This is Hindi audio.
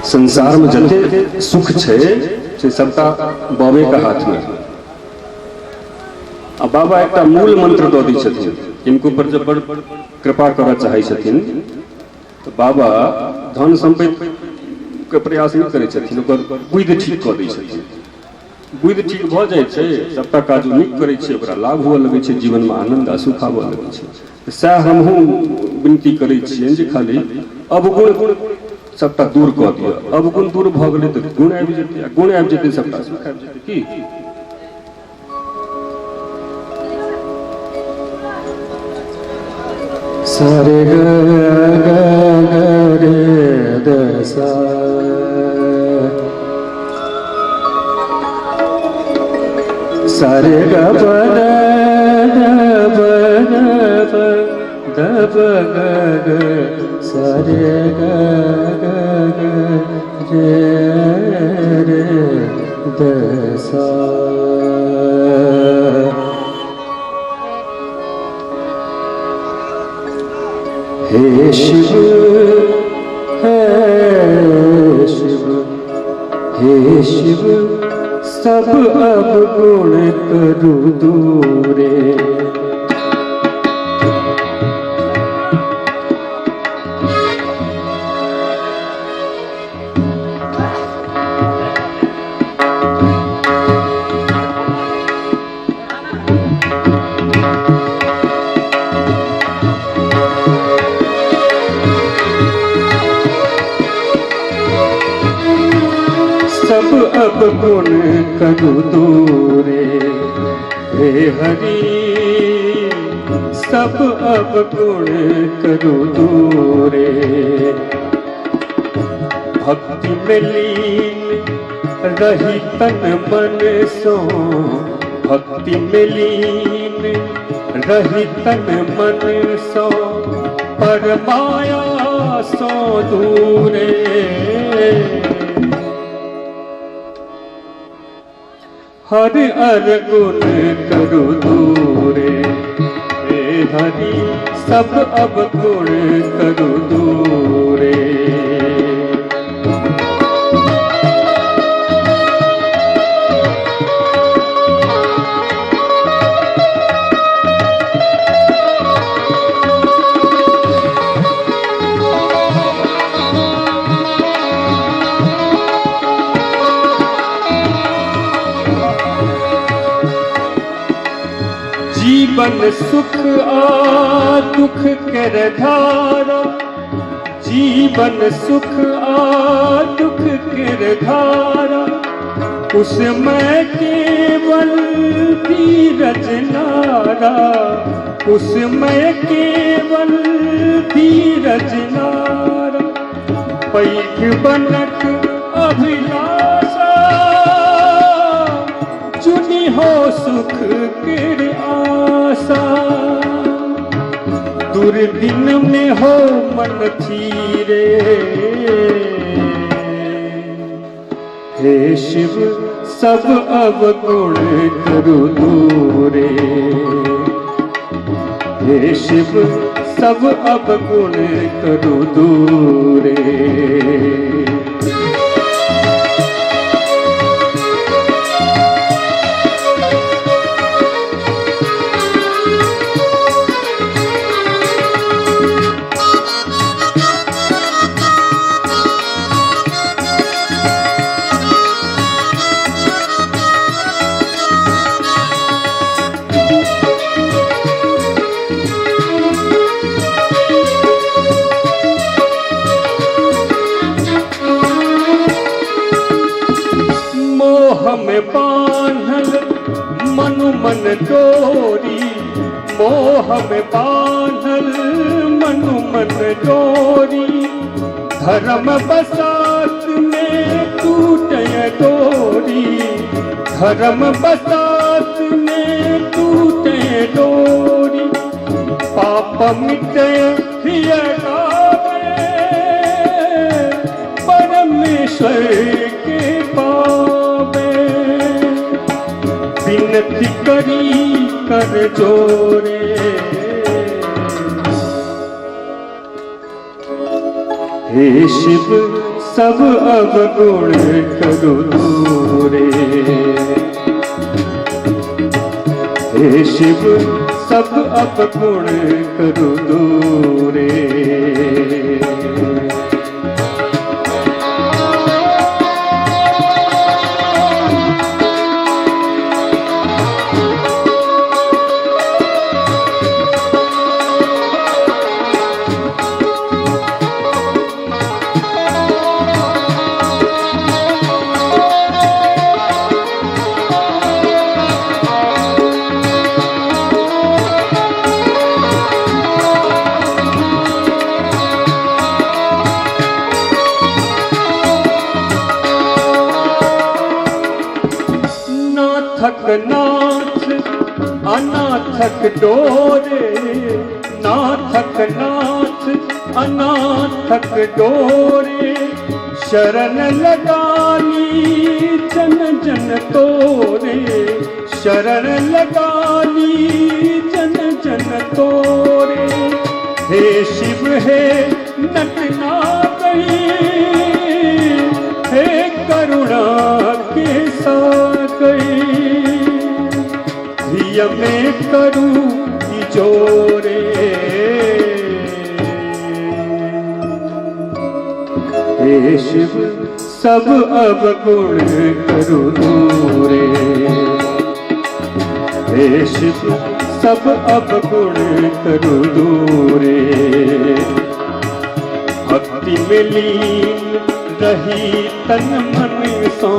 संसार में जते सुख छे से सबटा बाबे का हाथ में। आ बाबा एक मूल मंत्र दो दी छथिन, इनको पर जब बड़ कृपा करऽ चाहै छथिन तो बाबा धन संपत्ति के प्रयास नहीं करै छथिन, ओकर बुद्धि ठीक कऽ दै छथिन। बुद्धि ठीक भऽ जाइ छै, सबटा काज नीक करै छै, ओकरा लाभ हुअ लगै छै, जीवन में आनंद आ सुख आबऽ लगै छै। सएह हमहूँ विनती करै छियनि जे खाली अवगुण सबटा दूर कऽ दिअ। अवगुण दूर भऽ गेलै तऽ गुण आबि जेतै, गुण आबि जेतै सबटा सुख आबि जेतै। की सारे ग रे द सा सारे ग प द प ग ग सारे ग रे रे द सा। हे शिव हे शिव हे शिव सब अवगुण करु दूरे। सब अवगुण करु दूरे, हे हरि सब अवगुण करु दूरे। भक्ति में लीन रही तन मन सो, भक्ति में लीन रही तन मन सो, पर माया सो दूरे। हर अवगुण करु दूरे, हे हरि सब अवगुण करु दूरे। जीवन सुख आ दुख कर धारा, जीवन सुख आ दुख कर धारा, उसमें केवल धीरज नारा, उसमें केवल धीरज नारा। पैघ बनक अभिलाषा चुनी हो सुख के आशा, दुर्दिन में हो मन थीरे। हे शिव सब अवगुण करु दूरे, हे शिव सब अवगुण करु दूरे। में बांधल मनु मन डोरी, मोह में बांधल मनु मन डोरी। धर्म बसात में टूटे डोरी, धर्म बसात में टूटे डोरी। पाप मिटे हिय गावे परमेश्वर के पावे। विनती करी कर जोरे, हे शिव सब अवगुण करु दूरे। हे शिव सब अवगुण करु दूरे। नाथक नाथ अनाथक डोरे, नाथक नाथ अनाथक डोरे। शरण लगानी जन जन तोरे, शरण लगानी जन जन तोरे। हे शिव हे नटनागई, हे करुणा के सागई। धिय में करू जोरे, हे शिव सब अवगुण करु दूरे। हे शिव सब अवगुण करु दूरे। भक्ति में लीन रही तन मन सो।